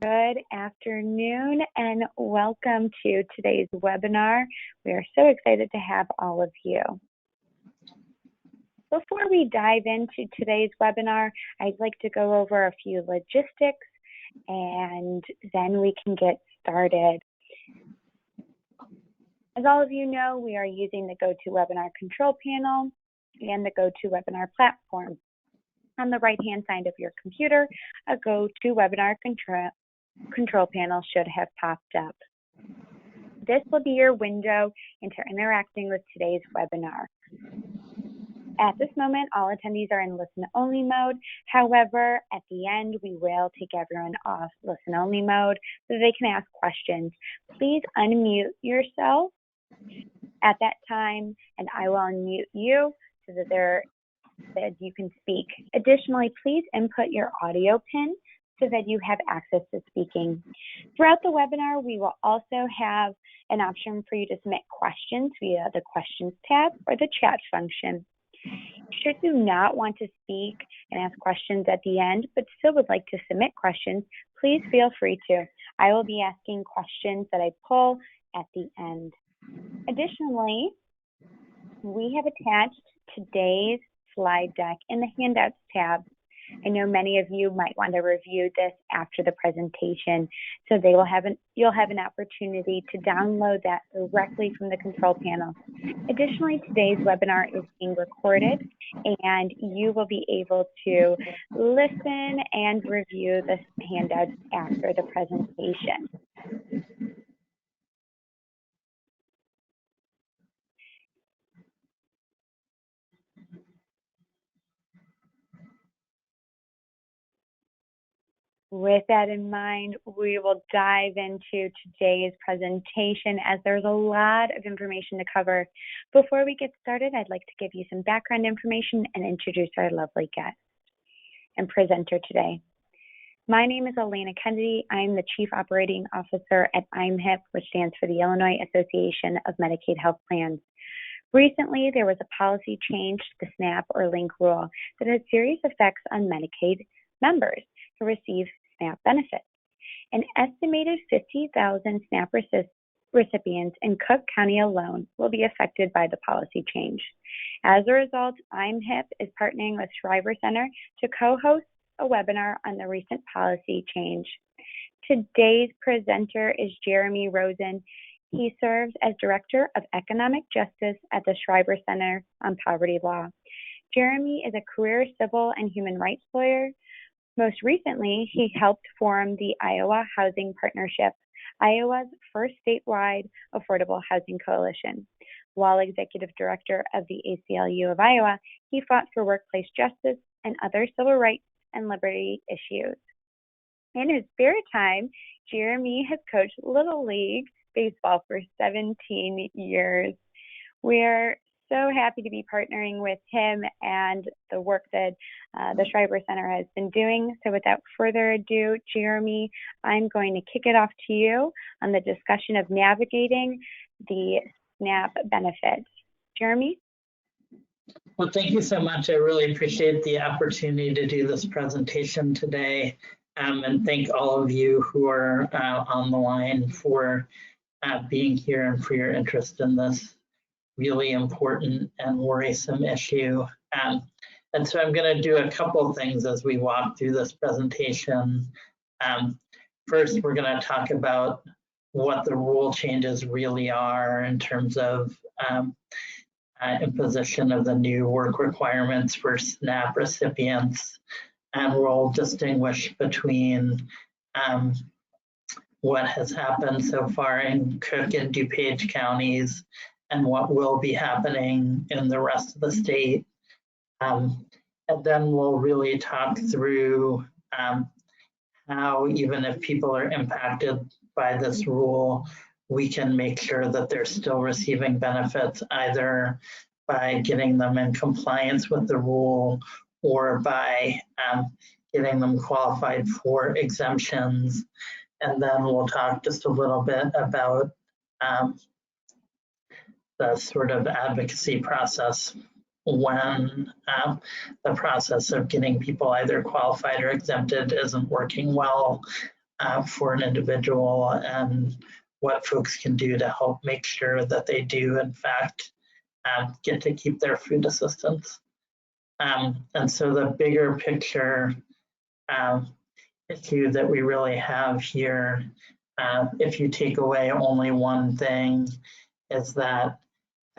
Good afternoon and welcome to today's webinar. We are so excited to have all of you. Before we dive into today's webinar, I'd like to go over a few logistics and then we can get started. As all of you know, we are using the GoToWebinar control panel and the GoToWebinar platform. On the right-hand side of your computer, a GoToWebinar control panel should have popped up. This will be your window into interacting with today's webinar. At this moment, all attendees are in listen-only mode. However, at the end, we will take everyone off listen-only mode so they can ask questions. Please unmute yourself at that time, and I will unmute you so that you can speak. Additionally, please input your audio PIN so that you have access to speaking. Throughout the webinar, we will also have an option for you to submit questions via the questions tab or the chat function. Should you not want to speak and ask questions at the end, but still would like to submit questions, please feel free to. I will be asking questions that I pull at the end. Additionally, we have attached today's slide deck in the handouts tab. I know many of you might want to review this after the presentation, so you'll have an opportunity to download that directly from the control panel. Additionally, today's webinar is being recorded, and you will be able to listen and review the handouts after the presentation. With that in mind, we will dive into today's presentation as there's a lot of information to cover. Before we get started, I'd like to give you some background information and introduce our lovely guest and presenter today. My name is Elena Kennedy. I'm the Chief Operating Officer at Unfit, which stands for the Illinois Association of Medicaid Health Plans. Recently, there was a policy change to the SNAP or LINK rule that had serious effects on Medicaid members who receive SNAP benefits. An estimated 50,000 SNAP recipients in Cook County alone will be affected by the policy change. As a result, Unfit is partnering with Shriver Center to co-host a webinar on the recent policy change. Today's presenter is Jeremy Rosen. He serves as Director of Economic Justice at the Shriver Center on Poverty Law. Jeremy is a career civil and human rights lawyer. Most recently, he helped form the Iowa Housing Partnership, Iowa's first statewide affordable housing coalition. While Executive Director of the ACLU of Iowa, he fought for workplace justice and other civil rights and liberty issues. In his spare time, Jeremy has coached Little League baseball for 17 years. We're so happy to be partnering with him and the work that the Shriver Center has been doing. So without further ado, Jeremy, I'm going to kick it off to you on the discussion of navigating the SNAP benefits. Jeremy? Well, thank you so much. I really appreciate the opportunity to do this presentation today. And thank all of you who are on the line for being here and for your interest in this really important and worrisome issue. And so I'm going to do a couple of things as we walk through this presentation. First, we're going to talk about what the rule changes really are in terms of imposition of the new work requirements for SNAP recipients. And we'll distinguish between what has happened so far in Cook and DuPage counties and what will be happening in the rest of the state. And then we'll really talk through how, even if people are impacted by this rule, we can make sure that they're still receiving benefits, either by getting them in compliance with the rule or by getting them qualified for exemptions. And then we'll talk just a little bit about the sort of advocacy process when the process of getting people either qualified or exempted isn't working well, for an individual and what folks can do to help make sure that they do, in fact, get to keep their food assistance. And so the bigger picture issue that we really have here, if you take away only one thing, is that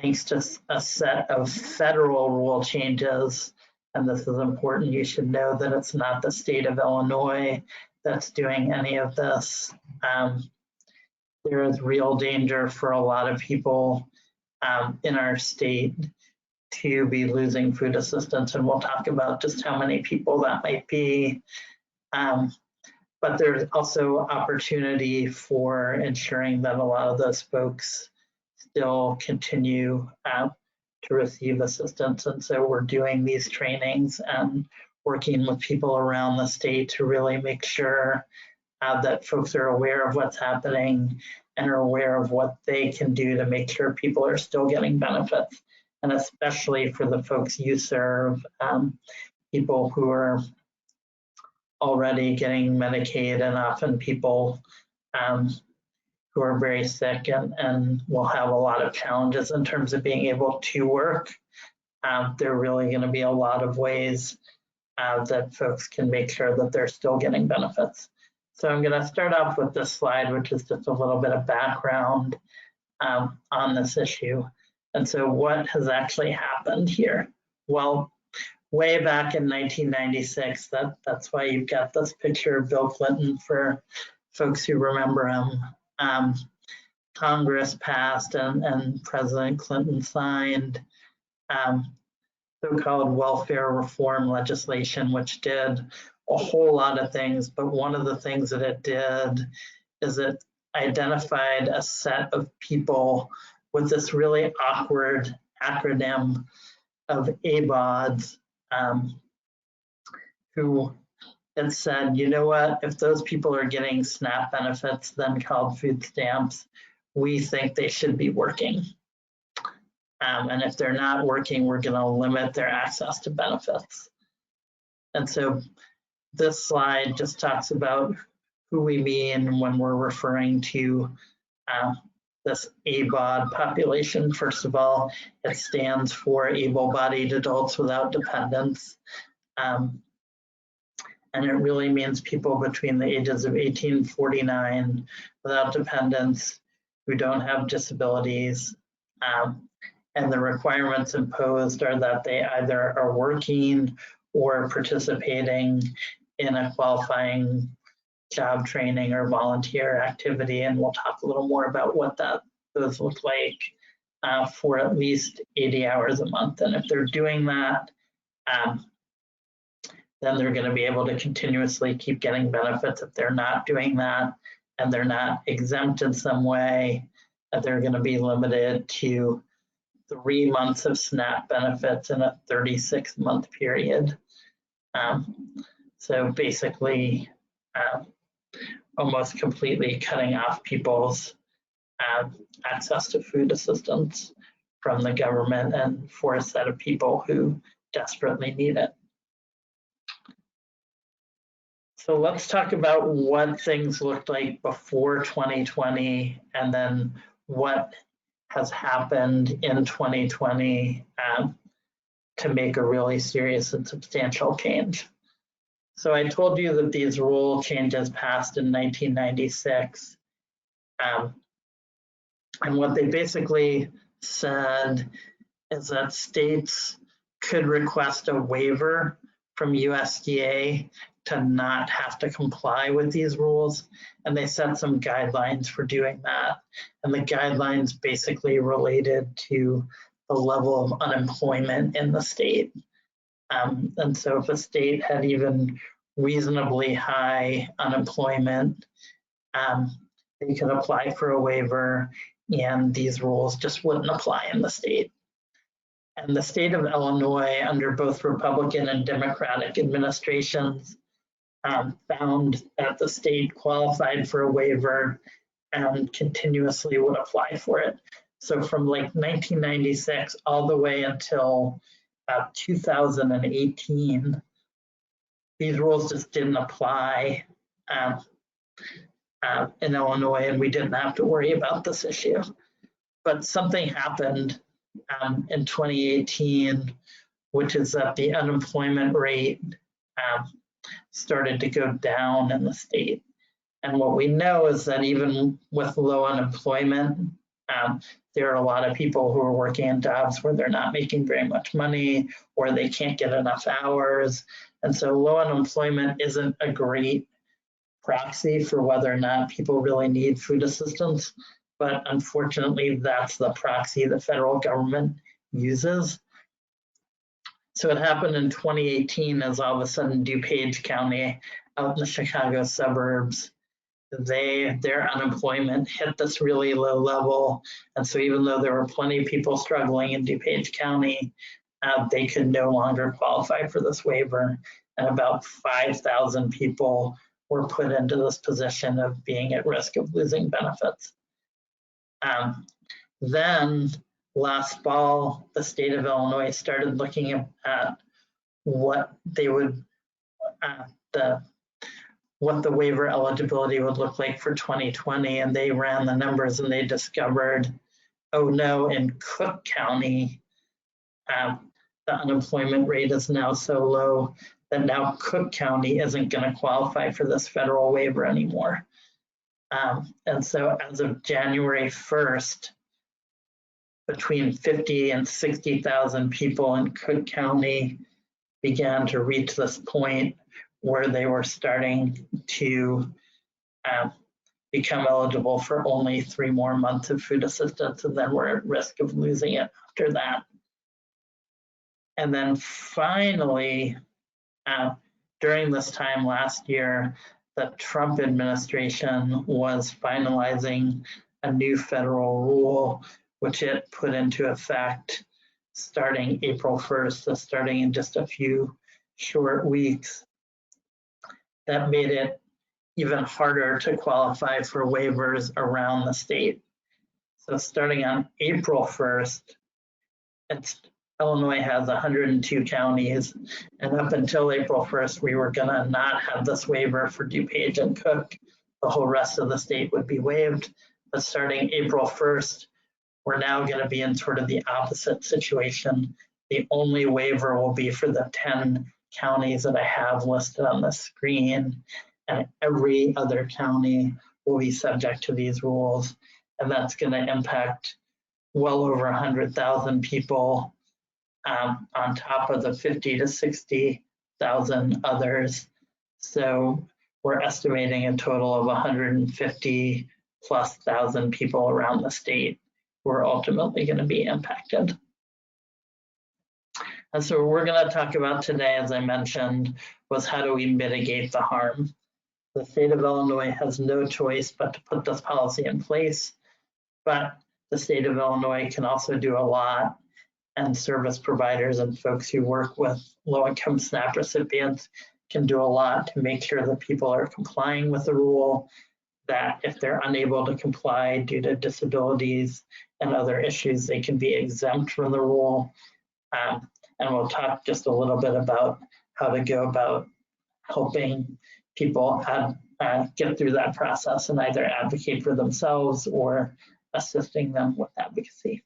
thanks to a set of federal rule changes, and this is important, you should know that it's not the state of Illinois that's doing any of this. There is real danger for a lot of people in our state to be losing food assistance, and we'll talk about just how many people that might be. But there's also opportunity for ensuring that a lot of those folks still continue to receive assistance. And so we're doing these trainings and working with people around the state to really make sure that folks are aware of what's happening and are aware of what they can do to make sure people are still getting benefits. And especially for the folks you serve, people who are already getting Medicaid, and often people who are very sick and will have a lot of challenges in terms of being able to work. There are really going to be a lot of ways that folks can make sure that they're still getting benefits. So I'm going to start off with this slide, which is just a little bit of background on this issue. And so what has actually happened here? Well, way back in 1996, that's why you've got this picture of Bill Clinton for folks who remember him. Congress passed and President Clinton signed so-called welfare reform legislation, which did a whole lot of things. But one of the things that it did is it identified a set of people with this really awkward acronym of ABODs, who had said, you know what, if those people are getting SNAP benefits, then called food stamps, we think they should be working. And if they're not working, we're going to limit their access to benefits. And so this slide just talks about who we mean when we're referring to this ABOD population. First of all, it stands for able-bodied adults without dependents. And it really means people between the ages of 18 and 49 without dependents who don't have disabilities. And the requirements imposed are that they either are working or participating in a qualifying job training or volunteer activity. And we'll talk a little more about what those look like for at least 80 hours a month. And if they're doing that, then they're going to be able to continuously keep getting benefits. If they're not doing that and they're not exempt in some way, they're going to be limited to 3 months of SNAP benefits in a 36-month period. So basically, almost completely cutting off people's access to food assistance from the government and for a set of people who desperately need it. So let's talk about what things looked like before 2020 and then what has happened in 2020 to make a really serious and substantial change. So I told you that these rule changes passed in 1996. And what they basically said is that states could request a waiver from USDA to not have to comply with these rules. And they set some guidelines for doing that. And the guidelines basically related to the level of unemployment in the state. And so if a state had even reasonably high unemployment, they could apply for a waiver and these rules just wouldn't apply in the state. And the state of Illinois, under both Republican and Democratic administrations, found that the state qualified for a waiver and continuously would apply for it. So from like 1996 all the way until 2018, these rules just didn't apply in Illinois, and we didn't have to worry about this issue. But something happened in 2018, which is that the unemployment rate started to go down in the state. And what we know is that even with low unemployment, there are a lot of people who are working in jobs where they're not making very much money or they can't get enough hours. And so low unemployment isn't a great proxy for whether or not people really need food assistance. But unfortunately, that's the proxy the federal government uses. So it happened in 2018 as all of a sudden DuPage County out in the Chicago suburbs, their unemployment hit this really low level. And so even though there were plenty of people struggling in DuPage County, they could no longer qualify for this waiver. And about 5,000 people were put into this position of being at risk of losing benefits. Then last fall, the state of Illinois started looking at what they would, what the waiver eligibility would look like for 2020, and they ran the numbers and they discovered, oh no, in Cook County, the unemployment rate is now so low that now Cook County isn't going to qualify for this federal waiver anymore. And so as of January 1st, between 50 and 60,000 people in Cook County began to reach this point where they were starting to become eligible for only 3 more months of food assistance, and then we're at risk of losing it after that. And then finally, during this time last year, the Trump administration was finalizing a new federal rule, which it put into effect starting April 1st, so starting in just a few short weeks. That made it even harder to qualify for waivers around the state. So starting on April 1st, Illinois has 102 counties, and up until April 1st, we were gonna not have this waiver for DuPage and Cook. The whole rest of the state would be waived, but starting April 1st, we're now gonna be in sort of the opposite situation. The only waiver will be for the 10 counties that I have listed on the screen, and every other county will be subject to these rules, and that's gonna impact well over 100,000 people on top of the 50 to 60,000 others. So we're estimating a total of 150 plus thousand people around the state who are ultimately going to be impacted. And so what we're going to talk about today, as I mentioned, was how do we mitigate the harm? The state of Illinois has no choice but to put this policy in place, but the state of Illinois can also do a lot, and service providers and folks who work with low-income SNAP recipients can do a lot to make sure that people are complying with the rule, that if they're unable to comply due to disabilities and other issues, they can be exempt from the rule. And we'll talk just a little bit about how to go about helping people get through that process and either advocate for themselves or assisting them with advocacy.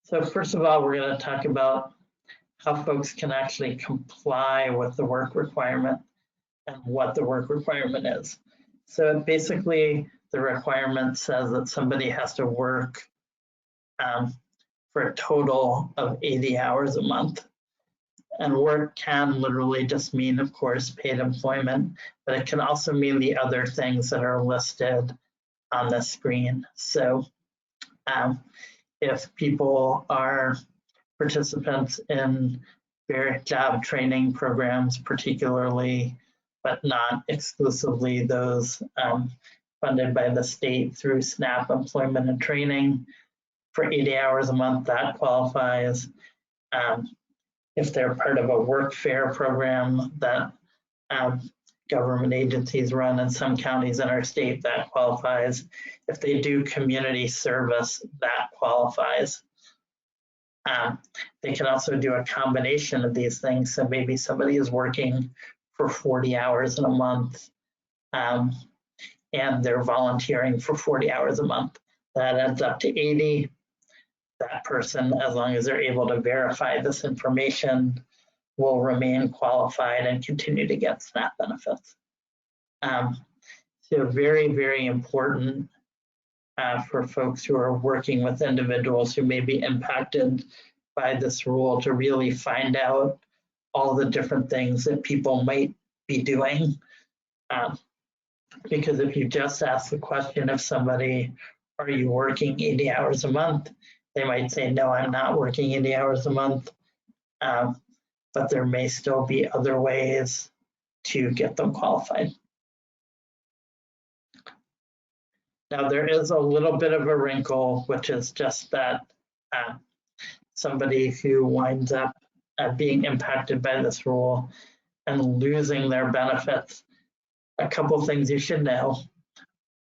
So first of all, we're going to talk about how folks can actually comply with the work requirement and what the work requirement is. So basically, the requirement says that somebody has to work for a total of 80 hours a month. And work can literally just mean, of course, paid employment, but it can also mean the other things that are listed on the screen. So if people are participants in various job training programs, particularly, but not exclusively those funded by the state through SNAP employment and training, for 80 hours a month, that qualifies. If they're part of a work fair program that government agencies run in some counties in our state, that qualifies. If they do community service, that qualifies. They can also do a combination of these things. So maybe somebody is working for 40 hours in a month, and they're volunteering for 40 hours a month. That adds up to 80. That person, as long as they're able to verify this information, will remain qualified and continue to get SNAP benefits. So very, very important for folks who are working with individuals who may be impacted by this rule to really find out all the different things that people might be doing. Because if you just ask the question of somebody, are you working 80 hours a month? They might say, no, I'm not working 80 hours a month. But there may still be other ways to get them qualified. Now, there is a little bit of a wrinkle, which is just that somebody who winds up being impacted by this rule and losing their benefits, a couple things you should know.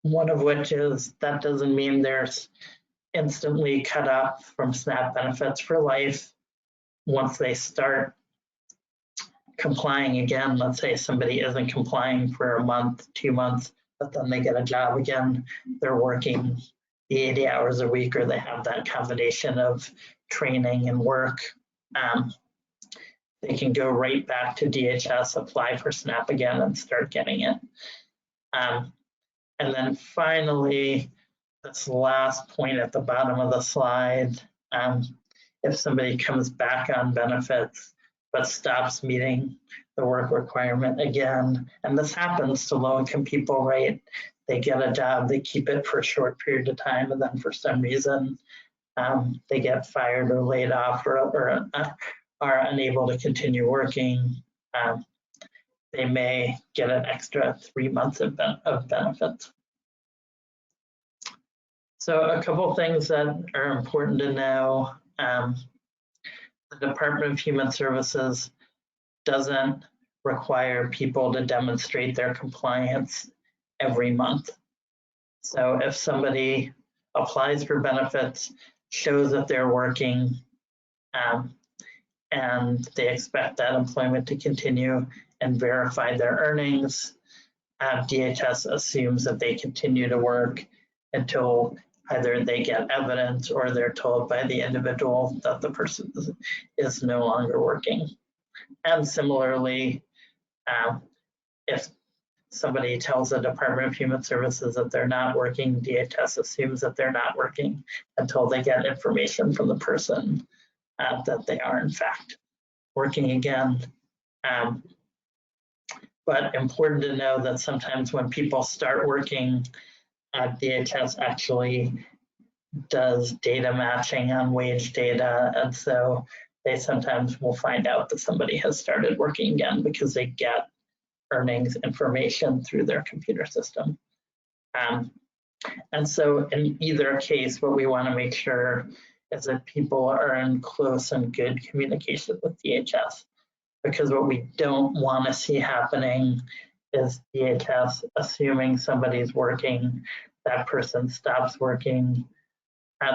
One of which is that doesn't mean they're instantly cut off from SNAP benefits for life. Once they start complying again, let's say somebody isn't complying for a month, 2 months, but then they get a job again, they're working the 80 hours a week, or they have that combination of training and work, they can go right back to DHS, apply for SNAP again, and start getting it. And then finally, this last point at the bottom of the slide, if somebody comes back on benefits but stops meeting the work requirement again, and this happens to low-income people, right? They get a job, they keep it for a short period of time, and then for some reason, they get fired or laid off or are unable to continue working. They may get an extra 3 months of benefits. So a couple things that are important to know. The Department of Human Services doesn't require people to demonstrate their compliance every month. So if somebody applies for benefits, shows that they're working, and they expect that employment to continue and verify their earnings, DHS assumes that they continue to work until either they get evidence or they're told by the individual that the person is no longer working. And similarly, if somebody tells the Department of Human Services that they're not working, DHS assumes that they're not working until they get information from the person that they are in fact working again. But important to know that sometimes when people start working, DHS actually does data matching on wage data, and so they sometimes will find out that somebody has started working again because they get earnings information through their computer system. And so in either case, what we want to make sure is that people are in close and good communication with DHS, because what we don't want to see happening is DHS assuming somebody's working, that person stops working,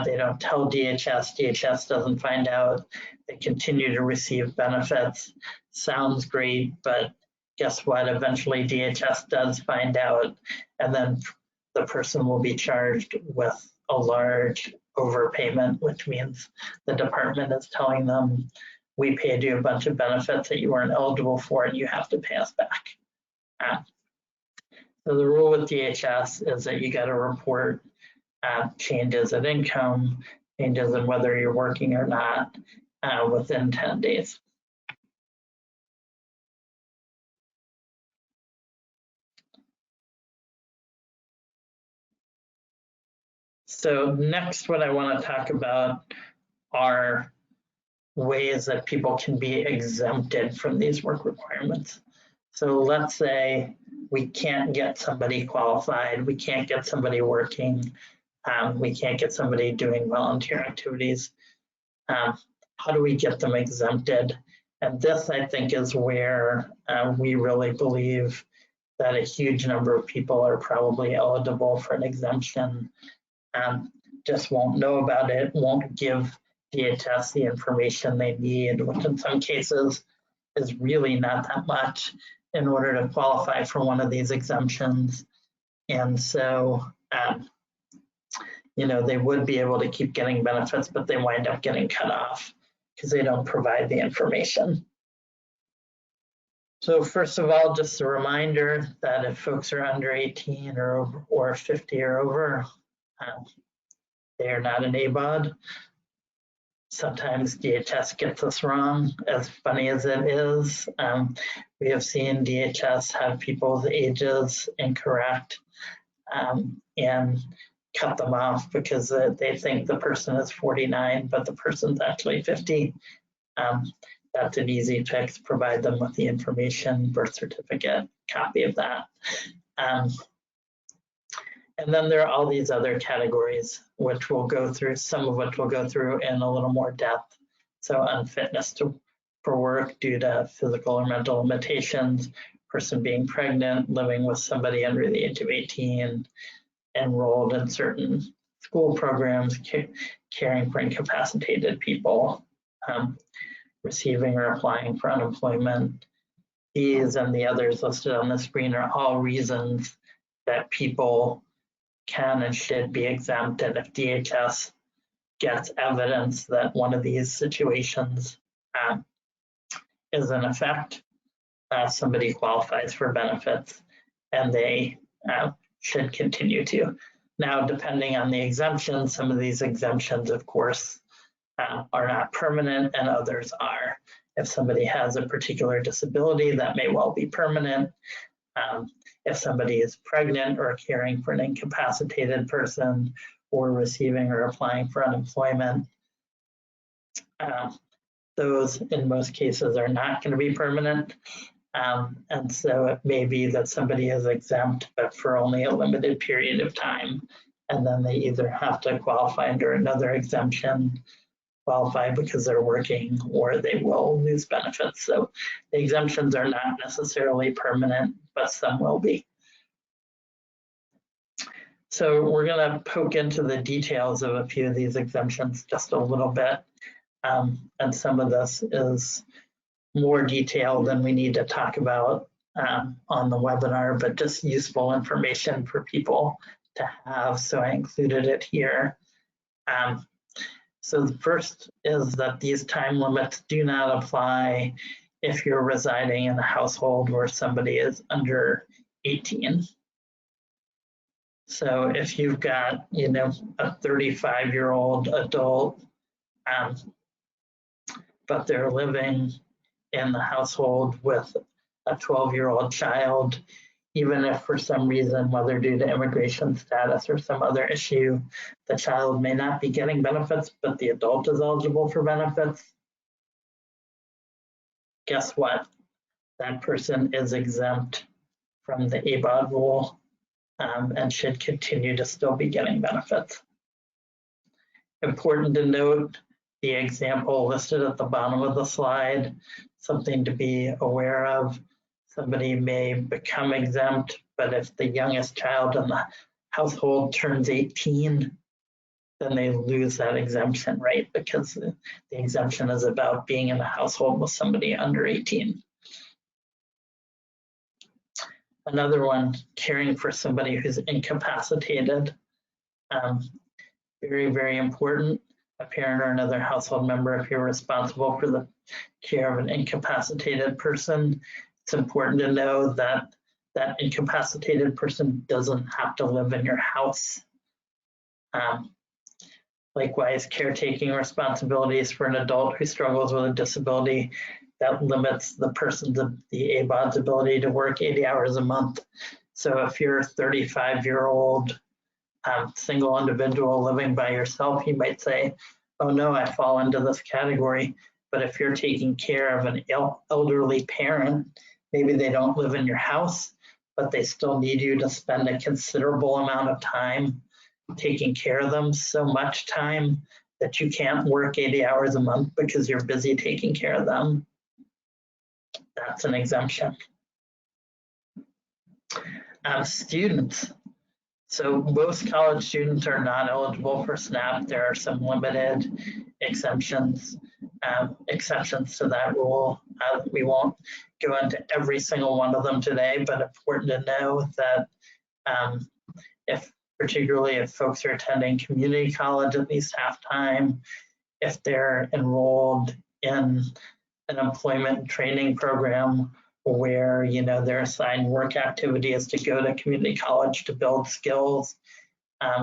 they don't tell DHS, DHS doesn't find out, they continue to receive benefits. Sounds great, but guess what? Eventually DHS does find out, and then the person will be charged with a large overpayment, which means the department is telling them, we paid you a bunch of benefits that you weren't eligible for and you have to pay us back. So the rule with DHS is that you got to report changes in income, changes in whether you're working or not within 10 days. So next, what I want to talk about are ways that people can be exempted from these work requirements. So let's say we can't get somebody qualified, we can't get somebody working, we can't get somebody doing volunteer activities. How do we get them exempted? And this, I think, is where we really believe that a huge number of people are probably eligible for an exemption, just won't know about it, won't give DHS the information they need, which in some cases is really not that much. in order to qualify for one of these exemptions. And so, they would be able to keep getting benefits, but they wind up getting cut off because they don't provide the information. So first of all, just a reminder that if folks are under 18 or 50 or over, they are not an ABOD. Sometimes DHS gets us wrong, as funny as it is. We have seen DHS have people's ages incorrect and cut them off because they think the person is 49, but the person's actually 50. That's an easy fix. Provide them with the information, birth certificate, copy of that. And then there are all these other categories, which we'll go through, some of which we'll go through in a little more depth. So unfitness for work due to physical or mental limitations, person being pregnant, living with somebody under the age of 18, enrolled in certain school programs, caring for incapacitated people, receiving or applying for unemployment. These and the others listed on the screen are all reasons that people can and should be exempt. And if DHS gets evidence that one of these situations is in effect, somebody qualifies for benefits and they should continue to. Now, depending on the exemption, some of these exemptions, of course, are not permanent and others are. If somebody has a particular disability, that may well be permanent. If somebody is pregnant or caring for an incapacitated person or receiving or applying for unemployment, those in most cases are not going to be permanent. And so it may be that somebody is exempt, but for only a limited period of time. And then they either have to qualify under another exemption, qualify because they're working, or they will lose benefits. So the exemptions are not necessarily permanent, but some will be. So we're going to poke into the details of a few of these exemptions just a little bit. And some of this is more detailed than we need to talk about on the webinar, but just useful information for people to have. So I included it here. So the first is that these time limits do not apply if you're residing in a household where somebody is under 18. So if you've got, a 35-year-old adult, but they're living in the household with a 12-year-old child, even if for some reason, whether due to immigration status or some other issue, the child may not be getting benefits, but the adult is eligible for benefits, guess what? That person is exempt from the ABOD rule and should continue to still be getting benefits. Important to note, the example listed at the bottom of the slide, something to be aware of. Somebody may become exempt, but if the youngest child in the household turns 18, then they lose that exemption, right? Because the exemption is about being in a household with somebody under 18. Another one, caring for somebody who's incapacitated. Very, very important. A parent or another household member, if you're responsible for the care of an incapacitated person, it's important to know that that incapacitated person doesn't have to live in your house. Likewise, caretaking responsibilities for an adult who struggles with a disability, that limits the ABOD's ability to work 80 hours a month. So if you're a 35-year-old single individual living by yourself, you might say, oh no, I fall into this category. But if you're taking care of an elderly parent, maybe they don't live in your house, but they still need you to spend a considerable amount of time taking care of them, so much time that you can't work 80 hours a month because you're busy taking care of them. That's an exemption. Students. So most college students are not eligible for SNAP. There are some limited exceptions to that rule. We won't go into every single one of them today, but important to know that particularly if folks are attending community college at least half time, if they're enrolled in an employment training program where their assigned work activity is to go to community college to build skills,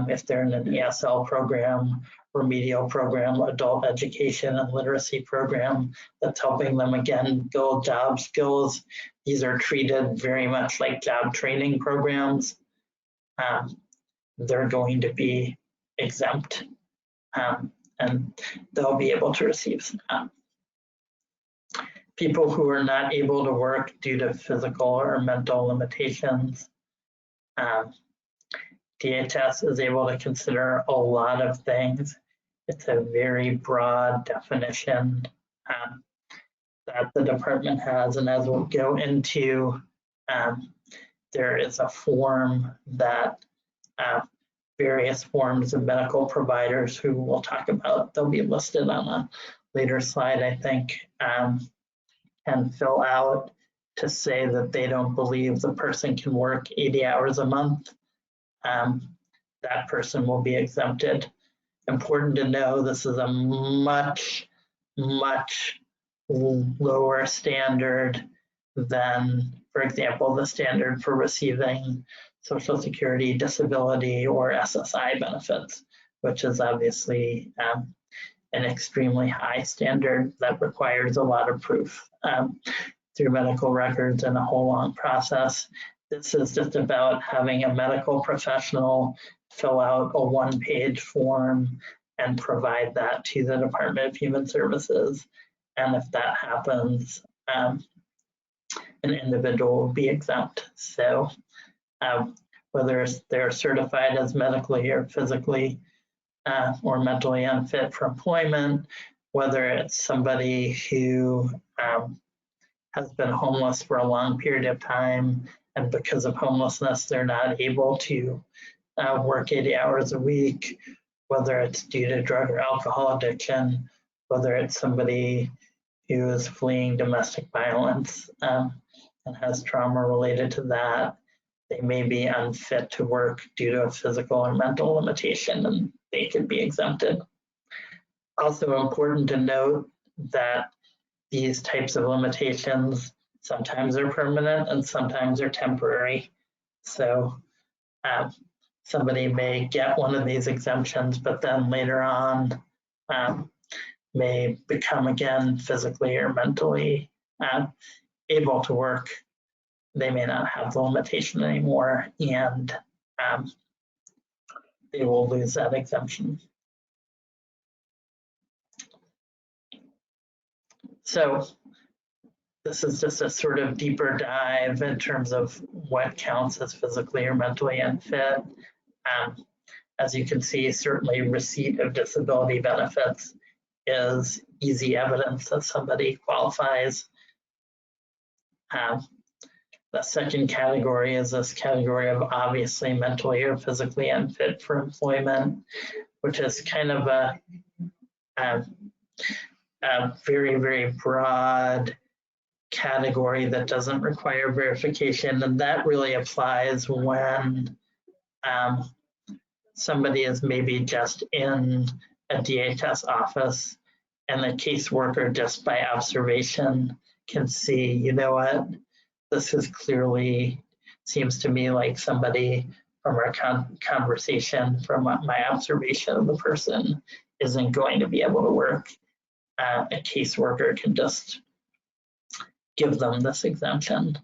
if they're in an ESL program, remedial program, adult education and literacy program that's helping them again build job skills. These are treated very much like job training programs. They're going to be exempt, and they'll be able to receive SNAP. People who are not able to work due to physical or mental limitations, DHS is able to consider a lot of things. It's a very broad definition that the department has, and as we'll go into, there is a form that various forms of medical providers who we'll talk about, they'll be listed on a later slide, I think, can fill out to say that they don't believe the person can work 80 hours a month. That person will be exempted. Important to know, this is a much, much lower standard than, for example, the standard for receiving Social Security, disability, or SSI benefits, which is obviously an extremely high standard that requires a lot of proof through medical records and a whole long process. This is just about having a medical professional fill out a one-page form and provide that to the Department of Human Services. And if that happens, an individual will be exempt. So whether they're certified as medically or physically or mentally unfit for employment, whether it's somebody who has been homeless for a long period of time, and because of homelessness, they're not able to work 80 hours a week, whether it's due to drug or alcohol addiction, whether it's somebody who is fleeing domestic violence and has trauma related to that, they may be unfit to work due to a physical or mental limitation, and they could be exempted. Also important to note that these types of limitations sometimes are permanent and sometimes are temporary. So somebody may get one of these exemptions, but then later on may become again physically or mentally able to work. They may not have the limitation anymore, and they will lose that exemption. So this is just a sort of deeper dive in terms of what counts as physically or mentally unfit. As you can see, certainly receipt of disability benefits is easy evidence that somebody qualifies. The second category is this category of obviously mentally or physically unfit for employment, which is kind of a very, very broad category that doesn't require verification. And that really applies when somebody is maybe just in a DHS office and the caseworker just by observation can see, you know what, this is clearly seems to me like somebody from our conversation, from my observation of the person, isn't going to be able to work. A caseworker can just give them this exemption.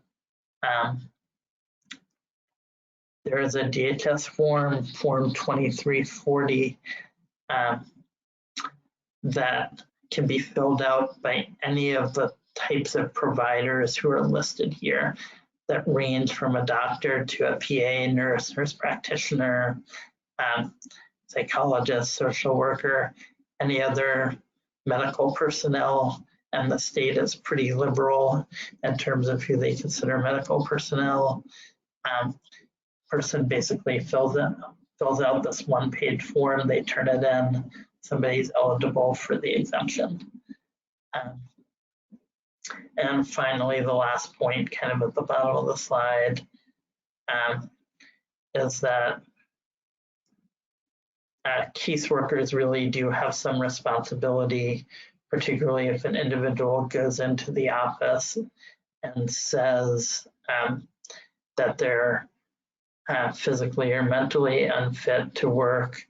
There is a DHS form, Form 2340, that can be filled out by any of the types of providers who are listed here that range from a doctor to a PA, nurse practitioner, psychologist, social worker, any other medical personnel. And the state is pretty liberal in terms of who they consider medical personnel. person basically fills out this one-page form, they turn it in, somebody's eligible for the exemption. And finally, the last point, kind of at the bottom of the slide, is that caseworkers really do have some responsibility, particularly if an individual goes into the office and says that they're physically or mentally unfit to work,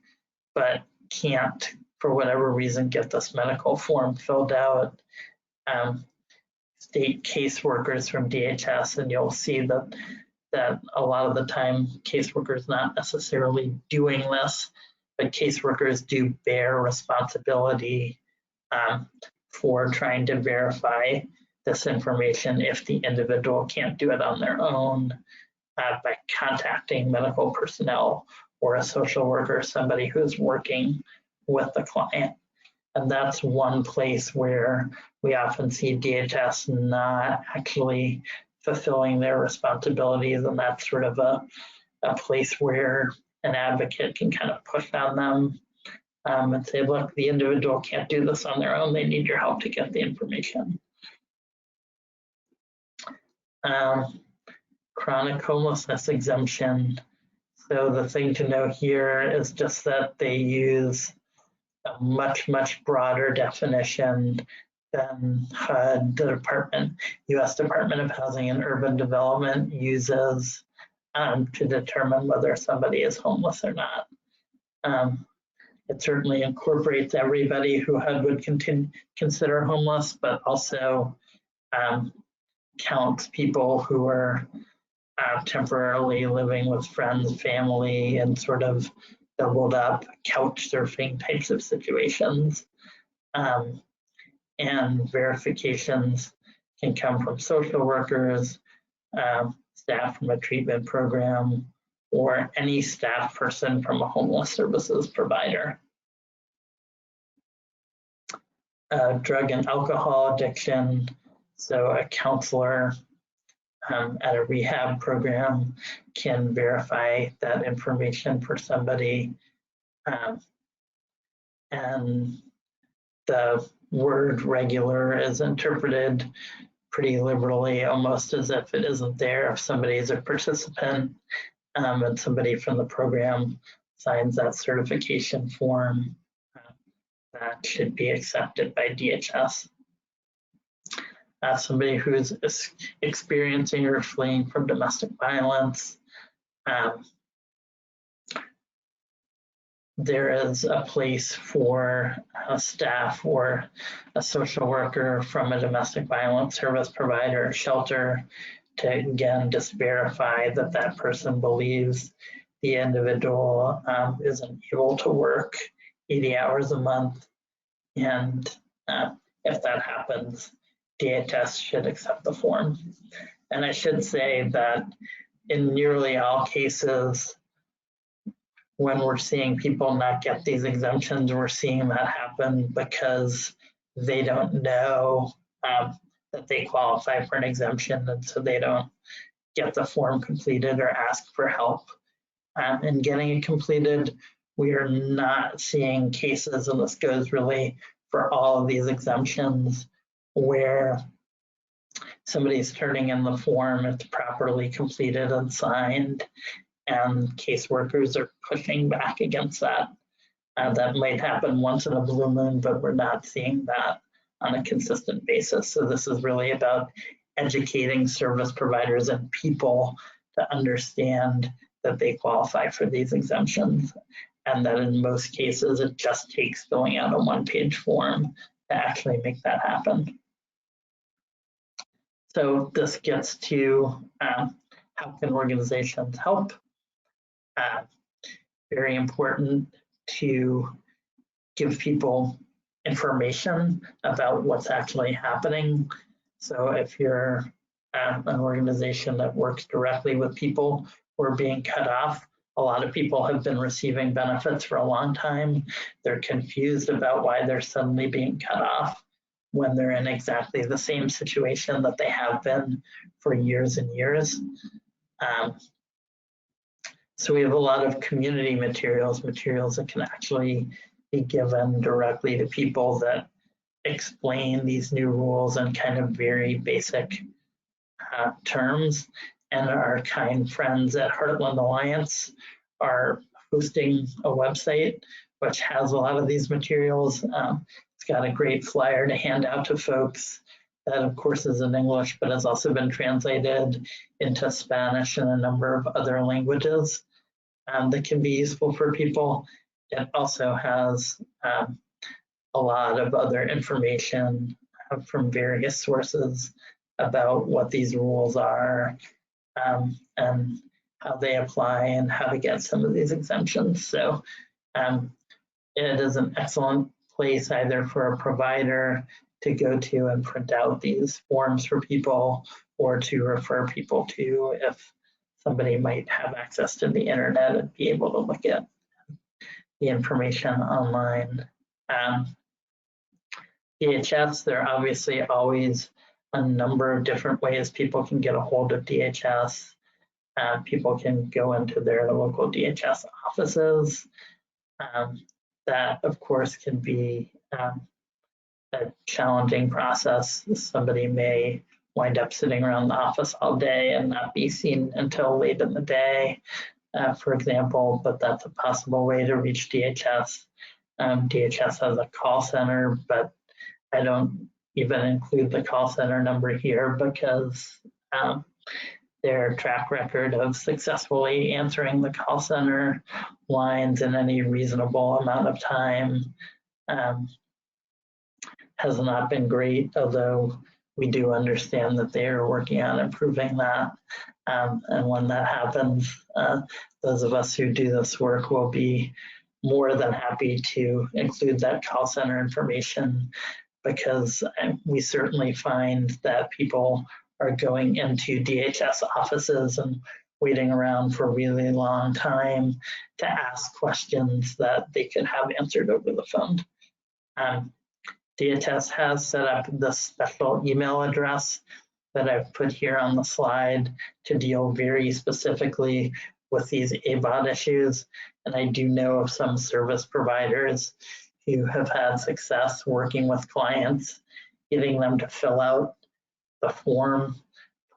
but can't, for whatever reason, get this medical form filled out. State caseworkers from DHS, and you'll see that a lot of the time caseworkers not necessarily doing this, but caseworkers do bear responsibility for trying to verify this information if the individual can't do it on their own, by contacting medical personnel or a social worker, somebody who's working with the client. And that's one place where we often see DHS not actually fulfilling their responsibilities, and that's sort of a place where an advocate can kind of push on them and say, look, the individual can't do this on their own, they need your help to get the information. Chronic homelessness exemption. So the thing to know here is just that they use a much, much broader definition than HUD, the U.S. Department of Housing and Urban Development uses to determine whether somebody is homeless or not. It certainly incorporates everybody who HUD would consider homeless, but also counts people who are temporarily living with friends, family, and sort of doubled up couch surfing types of situations. And verifications can come from social workers, staff from a treatment program, or any staff person from a homeless services provider. Drug and alcohol addiction. So a counselor at a rehab program can verify that information for somebody. And the word regular is interpreted pretty liberally, almost as if it isn't there. If somebody is a participant and somebody from the program signs that certification form, that should be accepted by DHS. Somebody who is experiencing or fleeing from domestic violence, there is a place for a staff or a social worker from a domestic violence service provider or shelter to, again, just verify that that person believes the individual isn't able to work 80 hours a month. And if that happens, DHS should accept the form. And I should say that in nearly all cases, when we're seeing people not get these exemptions, we're seeing that happen because they don't know that they qualify for an exemption, and so they don't get the form completed or ask for help in getting it completed. We are not seeing cases, and this goes really for all of these exemptions, where somebody's turning in the form, it's properly completed and signed, and caseworkers are pushing back against that. That might happen once in a blue moon, but we're not seeing that on a consistent basis. So this is really about educating service providers and people to understand that they qualify for these exemptions, and that in most cases it just takes filling out a one-page form to actually make that happen. So this gets to how can organizations help? Very important to give people information about what's actually happening. So if you're an organization that works directly with people who are being cut off, a lot of people have been receiving benefits for a long time. They're confused about why they're suddenly being cut off when they're in exactly the same situation that they have been for years and years. So we have a lot of community materials that can actually be given directly to people that explain these new rules in kind of very basic terms. And our kind friends at Heartland Alliance are hosting a website which has a lot of these materials. It's got a great flyer to hand out to folks that of course is in English, but has also been translated into Spanish and a number of other languages that can be useful for people. It also has a lot of other information from various sources about what these rules are and how they apply and how to get some of these exemptions. So it is an excellent place either for a provider to go to and print out these forms for people or to refer people to if somebody might have access to the internet and be able to look at the information online. DHS, there are obviously always a number of different ways people can get a hold of DHS. People can go into their local DHS offices. That, of course, can be a challenging process. Somebody may wind up sitting around the office all day and not be seen until late in the day, for example, but that's a possible way to reach DHS. DHS has a call center, but I don't even include the call center number here because their track record of successfully answering the call center lines in any reasonable amount of time has not been great, although we do understand that they are working on improving that. And when that happens, those of us who do this work will be more than happy to include that call center information because we certainly find that people are going into DHS offices and waiting around for a really long time to ask questions that they could have answered over the phone. DHS has set up this special email address that I've put here on the slide to deal very specifically with these ABOT issues. And I do know of some service providers who have had success working with clients, getting them to fill out the form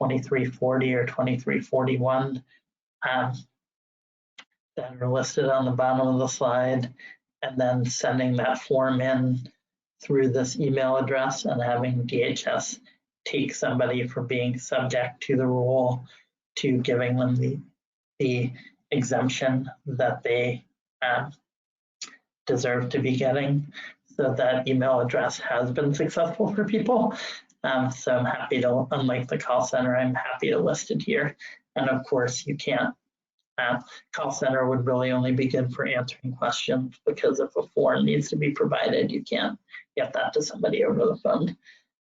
2340 or 2341 that are listed on the bottom of the slide, and then sending that form in through this email address and having DHS take somebody from being subject to the rule to giving them the exemption that they deserve to be getting. So that email address has been successful for people. So I'm happy to, unlike the call center, I'm happy to list it here. And of course, you can't, call center would really only be good for answering questions because if a form needs to be provided, you can't get that to somebody over the phone.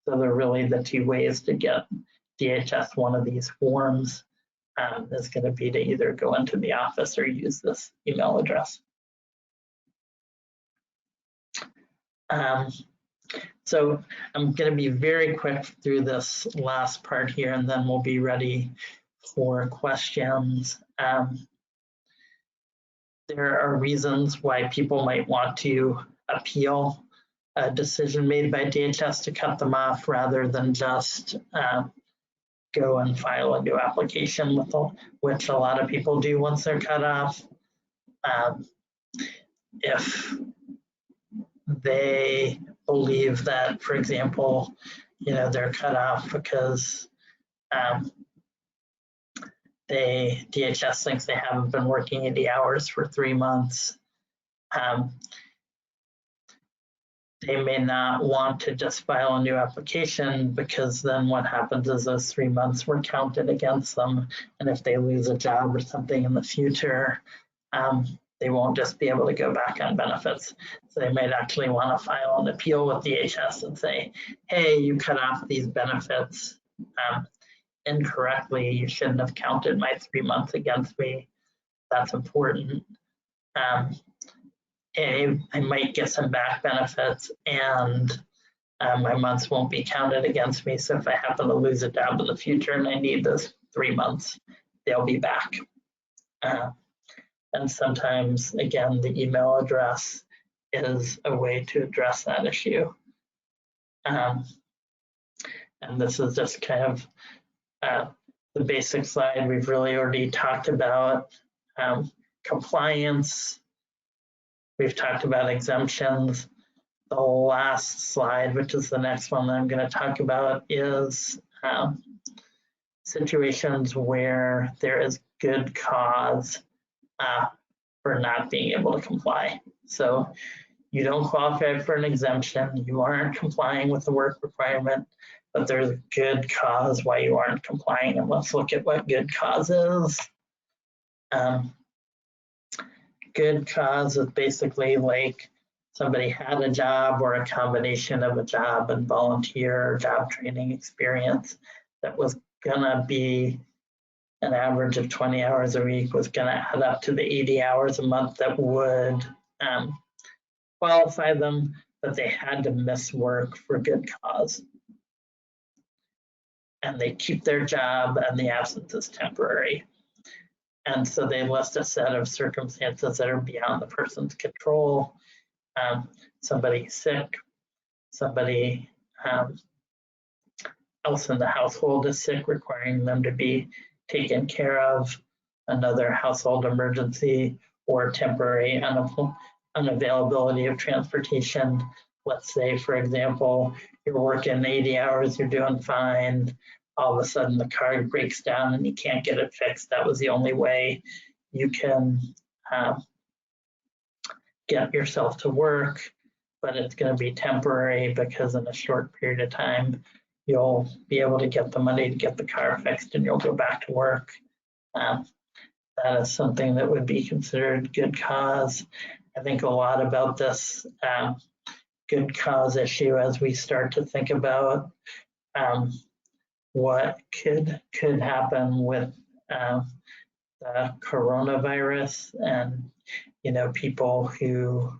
So they're really the two ways to get DHS one of these forms is going to be to either go into the office or use this email address. So I'm going to be very quick through this last part here, and then we'll be ready for questions. There are reasons why people might want to appeal a decision made by DHS to cut them off rather than just go and file a new application, which a lot of people do once they're cut off. If they believe that, for example, they're cut off because DHS thinks they haven't been working 80 hours for 3 months. They may not want to just file a new application because then what happens is those 3 months were counted against them. And if they lose a job or something in the future, they won't just be able to go back on benefits. So they might actually want to file an appeal with DHS and say, hey, you cut off these benefits incorrectly. You shouldn't have counted my 3 months against me. That's important. I might get some back benefits and my months won't be counted against me. So if I happen to lose a job in the future and I need those 3 months, they'll be back. And sometimes, again, the email address is a way to address that issue. And this is just kind of the basic slide. We've really already talked about compliance. We've talked about exemptions. The last slide, which is the next one that I'm going to talk about, is situations where there is good cause for not being able to comply. So you don't qualify for an exemption, you aren't complying with the work requirement, but there's good cause why you aren't complying. And let's look at what good cause is. Good cause is basically like somebody had a job or a combination of a job and volunteer or job training experience that was gonna be an average of 20 hours a week, was gonna add up to the 80 hours a month that would qualify them, but they had to miss work for good cause. And they keep their job and the absence is temporary. And so they list a set of circumstances that are beyond the person's control. Somebody sick, somebody else in the household is sick, requiring them to be taken care of, another household emergency, or temporary unavailability of transportation. Let's say, for example, you're working 80 hours, you're doing fine, all of a sudden the car breaks down and you can't get it fixed. That was the only way you can get yourself to work, but it's going to be temporary because in a short period of time, you'll be able to get the money to get the car fixed and you'll go back to work. That is something that would be considered good cause. I think a lot about this good cause issue as we start to think about what could happen with the coronavirus, and people who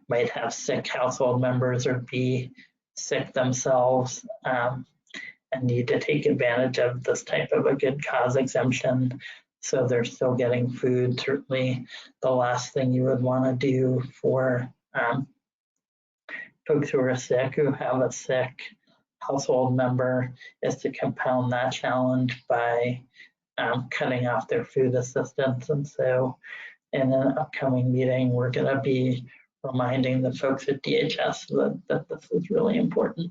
might have sick household members or be sick themselves and need to take advantage of this type of a good cause exemption. So they're still getting food. Certainly the last thing you would want to do for folks who are sick, who have a sick household member, is to compound that challenge by cutting off their food assistance. And so in an upcoming meeting, we're going to be reminding the folks at DHS that this is really important.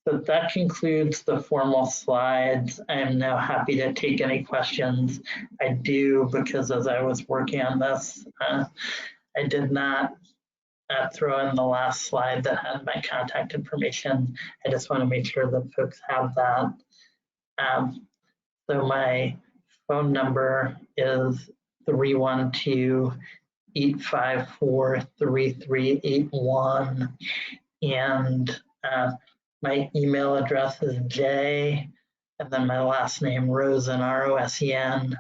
So that concludes the formal slides. I am now happy to take any questions. I do, because as I was working on this, I did not throw in the last slide that had my contact information. I just want to make sure that folks have that. So my phone number is 312-854-3381. And my email address is J, and then my last name, Rosen, R-O-S-E-N,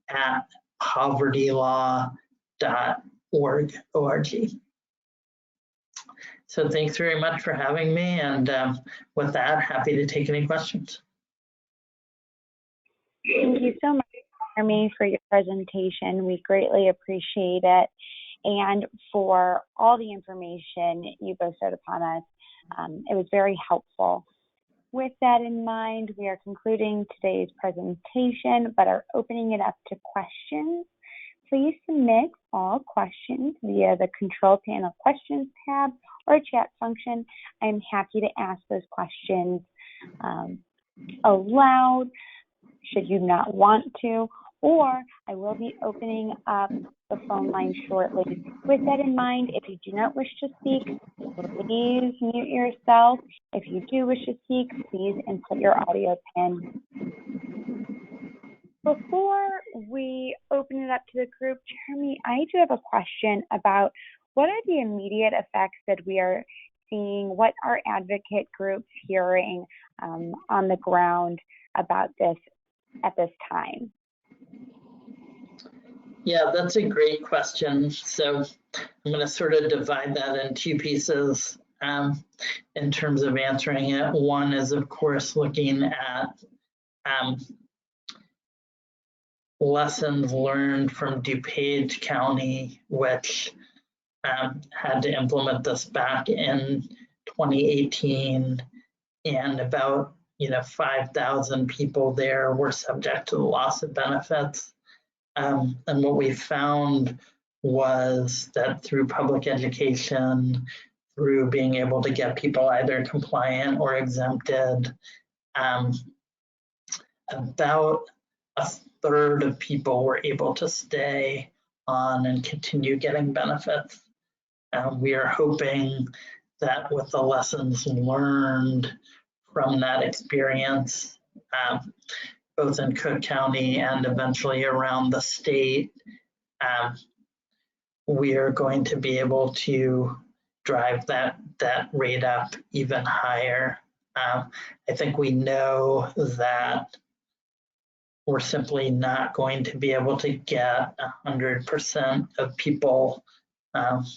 at povertylaw.org. So thanks very much for having me. And with that, happy to take any questions. Thank you so much, Jeremy, for your presentation. We greatly appreciate it, and for all the information you bestowed upon us. It was very helpful. With that in mind, we are concluding today's presentation, but are opening it up to questions. Please submit all questions via the control panel questions tab or chat function. I'm happy to ask those questions aloud, should you not want to, or I will be opening up the phone line shortly. With that in mind, if you do not wish to speak, please mute yourself. If you do wish to speak, please input your audio pin. Before we open it up to the group, Jeremy, I do have a question about what are the immediate effects that we are seeing? What are advocate groups hearing on the ground about this at this time? Yeah, that's a great question. So I'm going to sort of divide that in two pieces in terms of answering it. One is, of course, looking at lessons learned from DuPage County, which had to implement this back in 2018, and about 5,000 people there were subject to the loss of benefits. And what we found was that through public education, through being able to get people either compliant or exempted, about a third of people were able to stay on and continue getting benefits. We are hoping that with the lessons learned from that experience, both in Cook County and eventually around the state, we are going to be able to drive that rate up even higher. I think we know that we're simply not going to be able to get 100% of people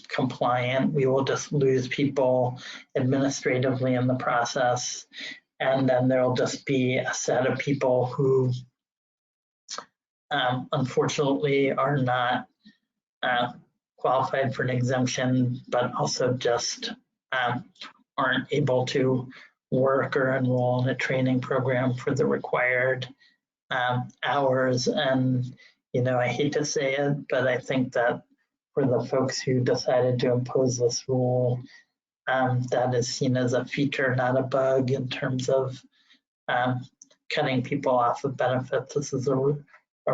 compliant. We will just lose people administratively in the process. And then there'll just be a set of people who unfortunately are not qualified for an exemption, but also just aren't able to work or enroll in a training program for the required hours. And, I hate to say it, but I think that for the folks who decided to impose this rule, that is seen as a feature, not a bug, in terms of cutting people off of benefits. This is a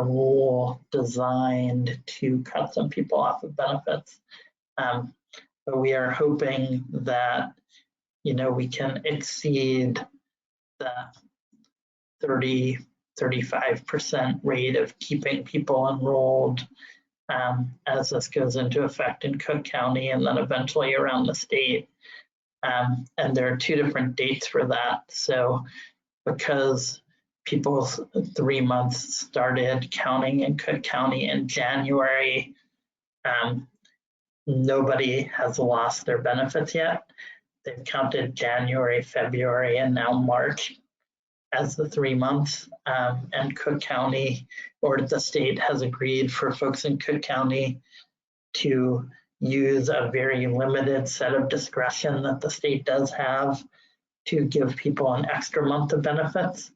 rule designed to cut some people off of benefits. But we are hoping that, we can exceed the 35% rate of keeping people enrolled as this goes into effect in Cook County and then eventually around the state. And there are two different dates for that. So because people's 3 months started counting in Cook County in January, nobody has lost their benefits yet. They've counted January, February, and now March as the 3 months. And Cook County, or the state, has agreed for folks in Cook County to use a very limited set of discretion that the state does have to give people an extra month of benefits.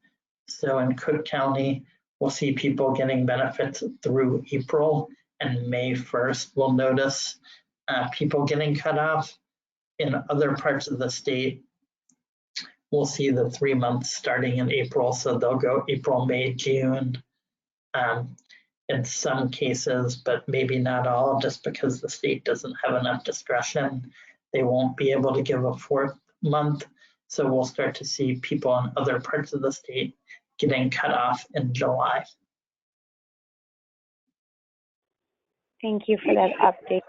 So in Cook County, we'll see people getting benefits through April, and May 1st, we'll notice people getting cut off. In other parts of the state, we'll see the 3 months starting in April. So they'll go April, May, June in some cases, but maybe not all, just because the state doesn't have enough discretion. They won't be able to give a 4th month. So we'll start to see people in other parts of the state getting cut off in July. Thank you for that update.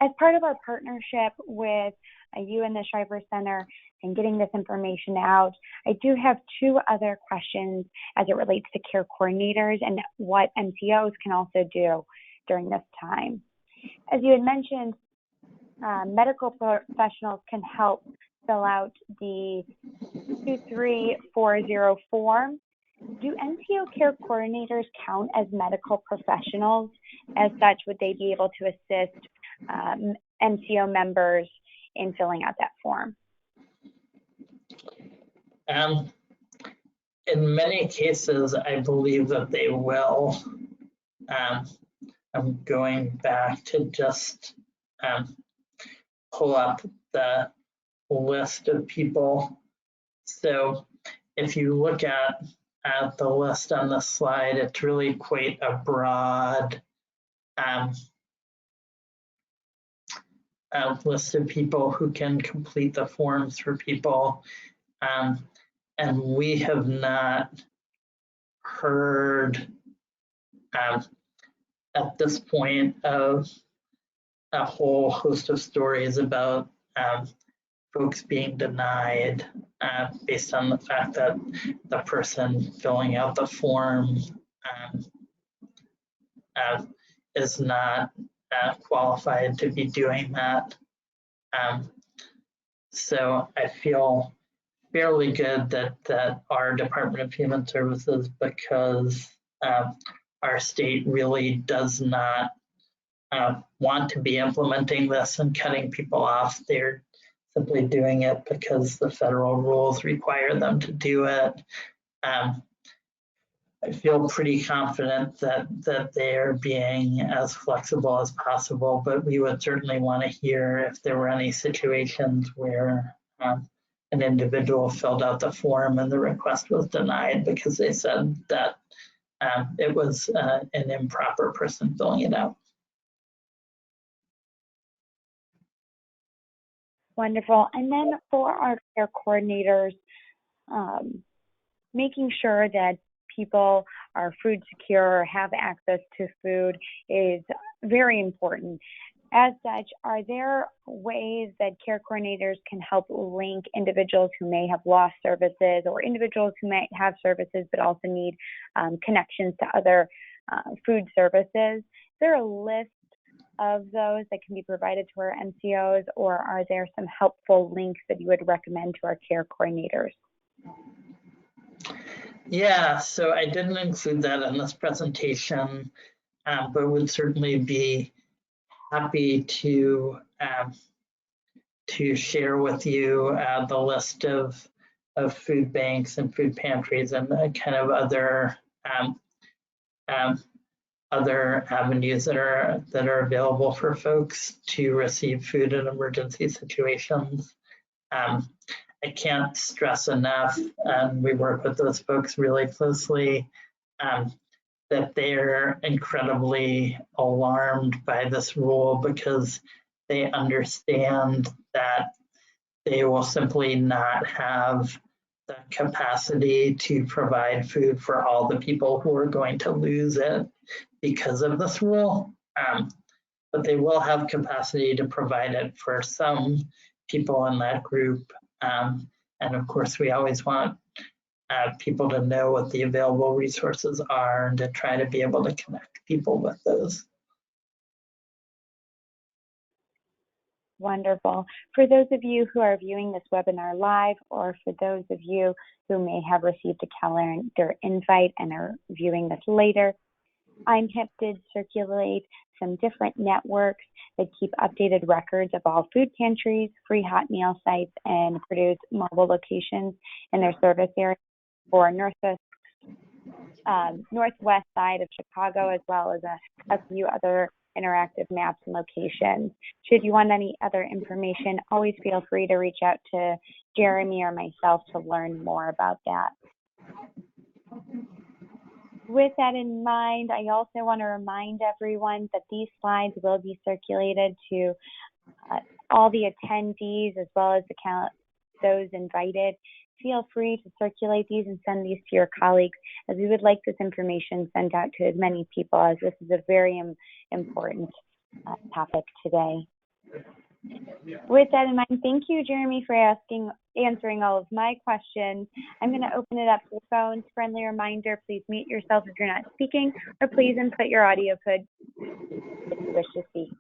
As part of our partnership with you and the Shriver Center and getting this information out, I do have 2 other questions as it relates to care coordinators and what MCOs can also do during this time. As you had mentioned, medical professionals can help fill out the 2340 form. Do MCO care coordinators count as medical professionals? As such, would they be able to assist MCO members in filling out that form? In many cases, I believe that they will. I'm going back to just pull up the list of people. So if you look at the list on the slide, it's really quite a broad list of people who can complete the forms for people. And we have not heard at this point of a whole host of stories about folks being denied based on the fact that the person filling out the form is not qualified to be doing that. So I feel fairly good that our Department of Human Services, because our state really does not want to be implementing this and cutting people off. They're simply doing it because the federal rules require them to do it. I feel pretty confident that they're being as flexible as possible, but we would certainly want to hear if there were any situations where an individual filled out the form and the request was denied because they said that it was an improper person filling it out. Wonderful. And then for our care coordinators, making sure that people are food secure or have access to food is very important. As such, are there ways that care coordinators can help link individuals who may have lost services or individuals who might have services but also need connections to other food services? Is there a list of those that can be provided to our NCOs, or are there some helpful links that you would recommend to our care coordinators? Yeah, so I didn't include that in this presentation, but would certainly be happy to share with you the list of food banks and food pantries and kind of other other avenues that are available for folks to receive food in emergency situations. I can't stress enough, and we work with those folks really closely, that they're incredibly alarmed by this rule because they understand that they will simply not have the capacity to provide food for all the people who are going to lose it because of this rule. But they will have capacity to provide it for some people in that group. And of course, we always want people to know what the available resources are and to try to be able to connect people with those. Wonderful. For those of you who are viewing this webinar live, or for those of you who may have received a calendar invite and are viewing this later, Unfit did circulate some different networks that keep updated records of all food pantries, free hot meal sites, and produce mobile locations in their service area for northwest side of Chicago, as well as a few other interactive maps and locations. Should you want any other information, always feel free to reach out to Jeremy or myself to learn more about that. With that in mind, I also want to remind everyone that these slides will be circulated to all the attendees as well as those invited. Feel free to circulate these and send these to your colleagues, as we would like this information sent out to as many people, as this is a very important topic today. With that in mind, thank you, Jeremy, for answering all of my questions. I'm going to open it up to the phones. Friendly reminder, please mute yourself if you're not speaking, or please input your audio code if you wish to speak.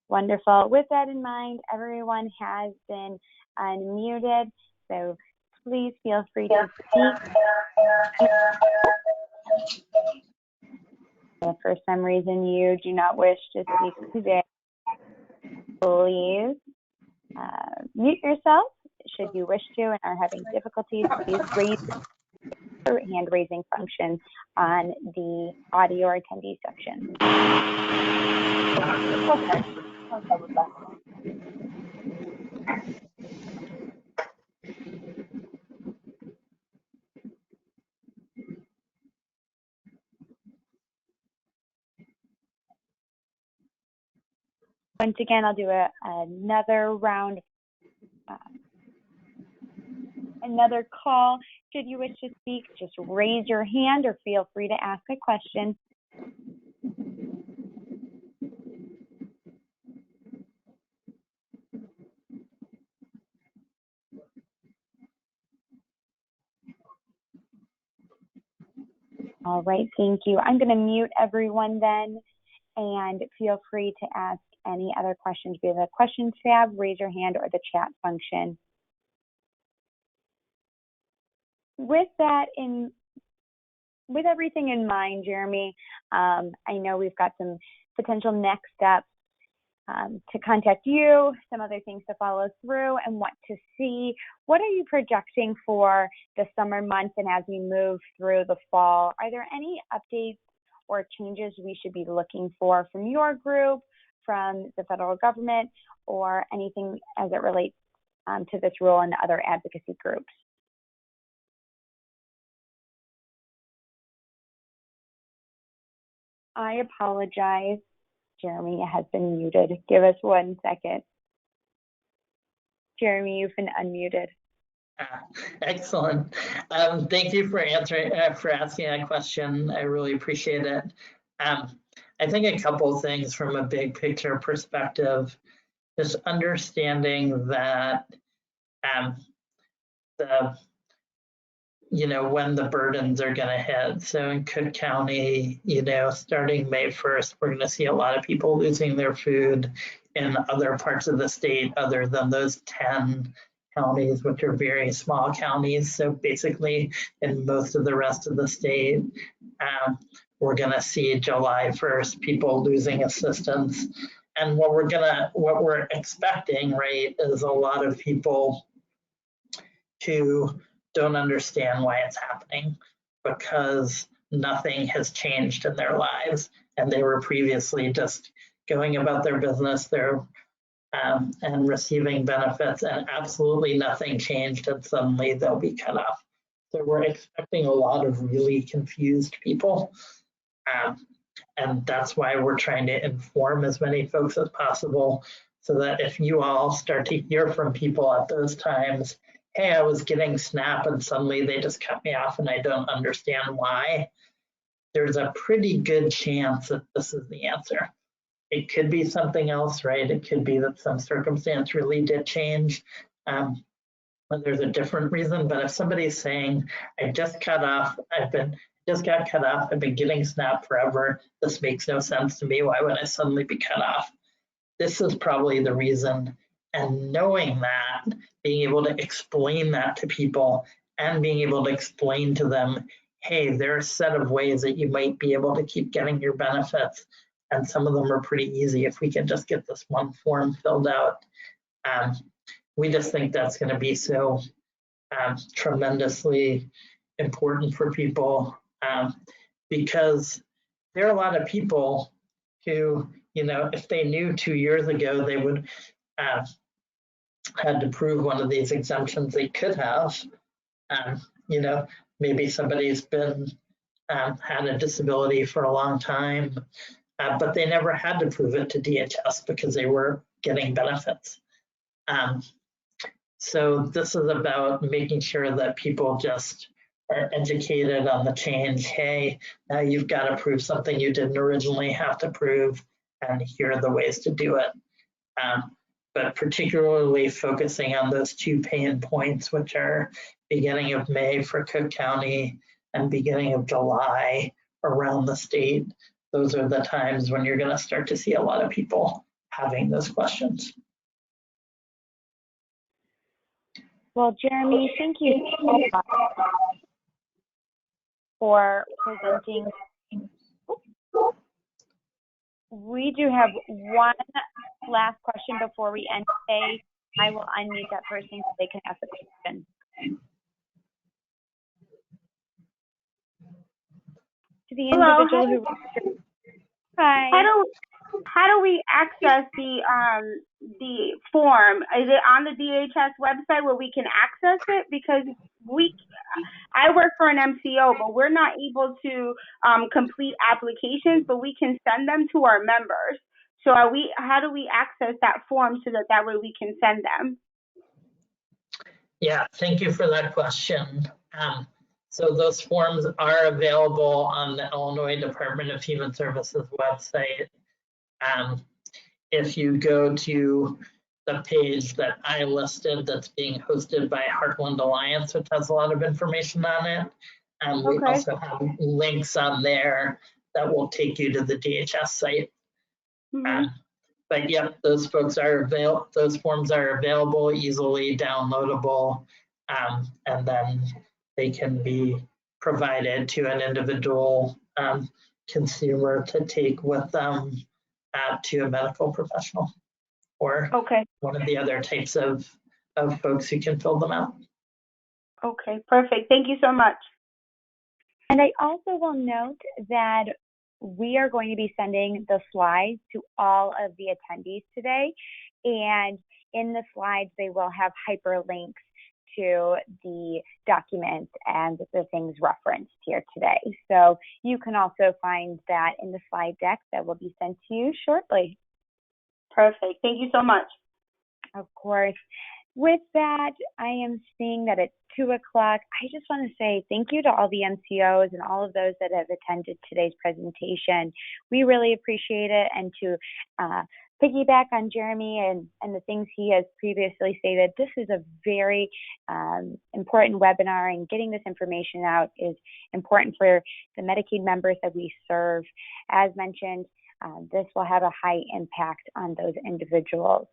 Wonderful. With that in mind, everyone has been unmuted, so please feel free to speak. If for some reason you do not wish to speak today, please mute yourself. Should you wish to and are having difficulties, please raise the hand raising function on the audio or attendee section. Once again, I'll do another round, another call. Should you wish to speak, just raise your hand or feel free to ask a question. All right, thank you. I'm going to mute everyone then, and feel free to ask any other questions via the questions tab, raise your hand, or the chat function. With everything in mind, Jeremy, I know we've got some potential next steps to contact you, some other things to follow through, and what to see. What are you projecting for the summer months and as we move through the fall? Are there any updates or changes we should be looking for from your group, from the federal government, or anything as it relates to this rule and other advocacy groups? I apologize. Jeremy has been muted. Give us 1 second. Jeremy, you've been unmuted. Excellent. Thank you for asking that question. I really appreciate it. I think a couple of things from a big picture perspective is understanding that when the burdens are going to hit. So in Cook County, starting May 1st, we're going to see a lot of people losing their food. In other parts of the state, other than those 10 counties, which are very small counties. So basically in most of the rest of the state, we're going to see July 1st, people losing assistance. And what we're expecting, right, is a lot of people who don't understand why it's happening because nothing has changed in their lives. And they were previously just going about their business and receiving benefits, and absolutely nothing changed, and suddenly they'll be cut off. So we're expecting a lot of really confused people. And that's why we're trying to inform as many folks as possible so that if you all start to hear from people at those times, hey, I was getting SNAP and suddenly they just cut me off and I don't understand why, there's a pretty good chance that this is the answer. It could be something else, right? It could be that some circumstance really did change. But there's a different reason. But if somebody's saying, I just got cut off, I've been getting SNAP forever, this makes no sense to me, why would I suddenly be cut off? This is probably the reason. And knowing that, being able to explain that to people and being able to explain to them, hey, there are a set of ways that you might be able to keep getting your benefits. And some of them are pretty easy if we can just get this one form filled out. We just think that's going to be so tremendously important for people because there are a lot of people who, if they knew 2 years ago they would had to prove one of these exemptions, they could have. Maybe somebody's been had a disability for a long time, but they never had to prove it to DHS because they were getting benefits. So this is about making sure that people just are educated on the change. Hey, now you've got to prove something you didn't originally have to prove, and here are the ways to do it. But particularly focusing on those 2 pain points, which are beginning of May for Cook County and beginning of July around the state. Those are the times when you're going to start to see a lot of people having those questions. Well, Jeremy, thank you so much for presenting. We do have one last question before we end today. I will unmute that person so they can ask a question. To the individual who. Hi. How do we access the form? Is it on the DHS website where we can access it? Because I work for an MCO, but we're not able to complete applications, but we can send them to our members. So how do we access that form so that way we can send them? Yeah, thank you for that question. So those forms are available on the Illinois Department of Human Services website. If you go to the page that I listed that's being hosted by Heartland Alliance, which has a lot of information on it, We Okay. also have links on there that will take you to the DHS site. Mhm. But yep, those forms are available, easily downloadable, and then they can be provided to an individual consumer to take with them to a medical professional or Okay. one of the other types of folks who can fill them out. Okay. Perfect. Thank you so much. And I also will note that we are going to be sending the slides to all of the attendees today. And in the slides, they will have hyperlinks to the documents and the things referenced here today. So you can also find that in the slide deck that will be sent to you shortly. Perfect. Thank you so much. Of course. With that, I am seeing that it's 2 o'clock. I just want to say thank you to all the MCOs and all of those that have attended today's presentation. We really appreciate it. And to piggyback on Jeremy and the things he has previously stated, this is a very important webinar, and getting this information out is important for the Medicaid members that we serve. As mentioned, this will have a high impact on those individuals.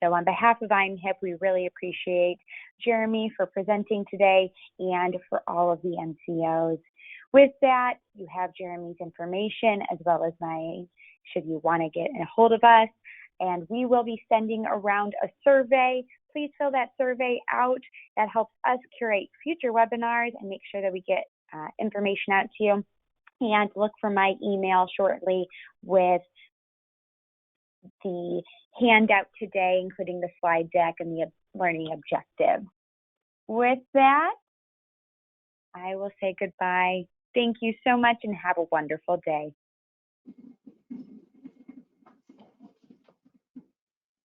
So on behalf of INHIP, we really appreciate Jeremy for presenting today and for all of the MCOs. With that, you have Jeremy's information as well as mine, should you want to get a hold of us. And we will be sending around a survey. Please fill that survey out. That helps us curate future webinars and make sure that we get information out to you. And look for my email shortly with the handout today, including the slide deck and the learning objective. With that, I will say goodbye. Thank you so much and have a wonderful day.